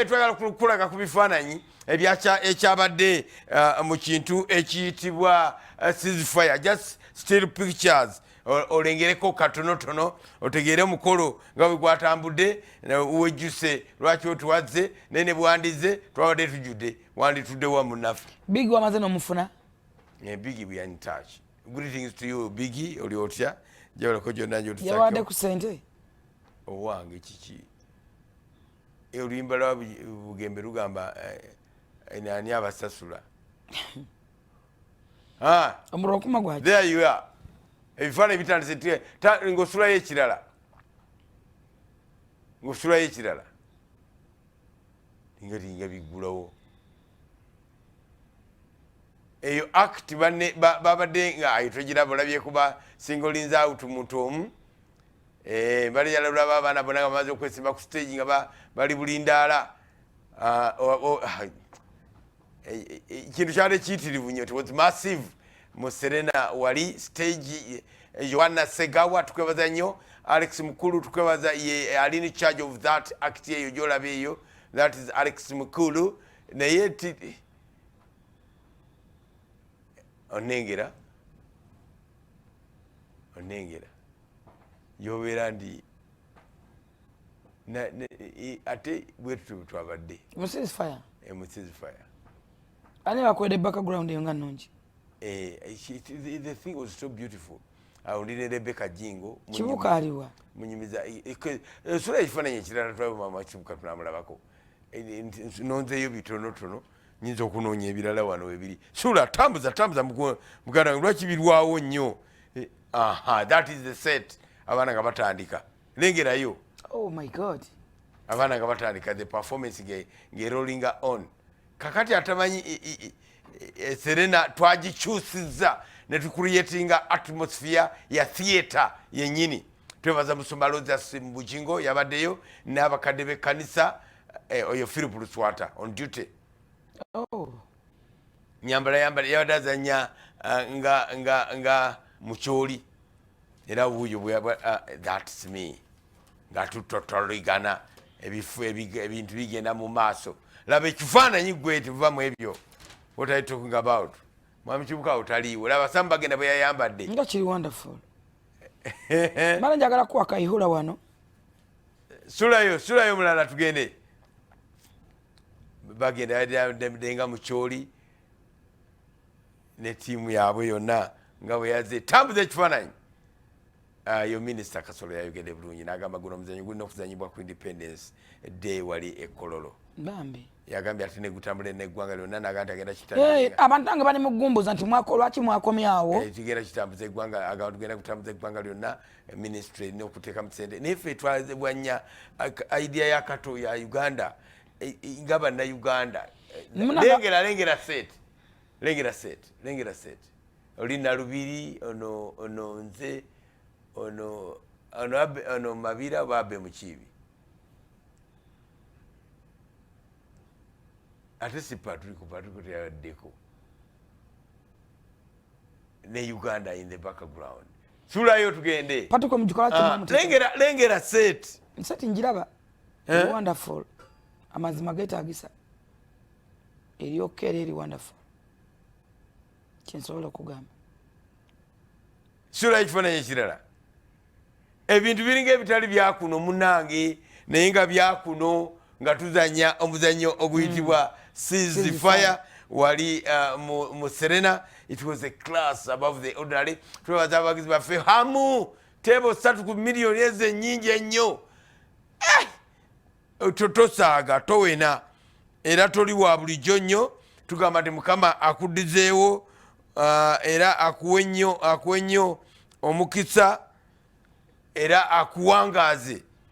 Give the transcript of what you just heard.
anyway twagala kulaga ku bifaananyi ekyabadde mu kintu ekiyitibwa ceasefire, just still pictures olengereko katonotono otegeere mukolo nga bwe gwatambudde wejjuse lwaki otuwazze nene bwandize twabadde tujjudde wanditudde wa munnaffe. Big wamaze n'omufuna? Biggie we are in touch. Greetings to you Biggie, oli otya jabalako gyonna njotusakyo yawadde ku ssente owange kiki oluyimba lwa bugembe lugamba ani abasasula omuliro okuma gwaki. There you are. Ebifaananyi bitandise ng'osulayo ekirala tinga biggulawo eyo act babadde nga ayitogera bulabye kuba singolinze out muntu omu bali yalalaba abaana bonna nga bamaze okwesimba ku stage nga bali bulindaala kintu kyali kiyitirivu nnyo. It was massive mu Serena wali stage. Joanna Segawa tukwebaza nnyo, Alex Mukulu tukwebaza ye ali in charge of that act eyo gyolaba eyo, that is Alex Mukulu naye onengera yobeera ndi ate bwetu twabadde mu ceasefire ani bakwedde background eyo nga nnungi. The thing was so beautiful. Awulire Rebecca Jingo kibuka aliwa munyumiza sura ekifaananyi ekirala twaba mama kibuka tunamulabako nonzeeyo bitonotono nyinza okunoonya ebirala wano webiri. Sura tambuza muganda lwaki birwawo nnyo. That is the set abaana nga batandika lengerayo. Oh my God. Abaana nga batandika the performance rollinga on kakati atamanyi Serena twagikyusizza ne tucreatinga atmosphere ya theatre yennyini. Twebaza Musumba Rogers Mbujingo yabaddeyo n'abakadde b'ekkanisa oyo Philip Luswata on duty. Nyambala yabadde azannya nga mukyoli era wuuyo that's me nga tutotoligana ebintu bigenda mu maaso. Laba ekifaananyi gwe tuva mu ebyo. What are you talking about? Mwami Kibuka otaliiwo. Laba Samba bagenda bwe yayambadde. Nga kiri wonderful. Mala njagala kuwa kayihula wano. Sulayo mulala tugende. Bagenda denga mukyoli ne tiimu yaabwe yonna nga bwe yazze. Tambuza ekifaananyi. Yo Minisita Kasolo yayogedde bulungi n'agamba guno omuzannyo gulina okuzannyibwa ku Independence Day wali e Kololo. Bambi. Yagambye ati ne gutambule n'eggwanga lyonna n'agamba agenda kitambuza. Abantu nga bali mu ggumbuza nti lwaki mwakomyawo. Tugenda kitambuza eggwanga agamba tugenda kutambuza eggwanga lyonna ministry erina okuteekamu ssente. Naye ffe twazebwanya idea ya kato ya Uganda nga bannayuganda. Lengera set. Oli Nalubiri ono nze ono Mabira Babe Mukiibi. Ate si Patrick yaddeko ne Uganda in the background. Sulayo tugende. Patrick mujikola kimamu. Lengera set njiraba. Wonderful. Amazima geetaagisa. Eri wonderful. Kyensobola okugamba. Sulayo ekifaananyi ekirala. Ebintu biringa ebitali byakuno munange naye nga byakuno nga tuzanya omuzannyo oguyitibwa ceasefire wali mu Serena. It was a class above the ordinary. Twebaza abagizi baffe hamu tebo 3 million ezennyingi ennyo. Tosaaga towena era toli wa bulijjo nnyo. Tugamba nti Mukama akuddizeewo era akuwe nnyo omukisa era akuwangaaze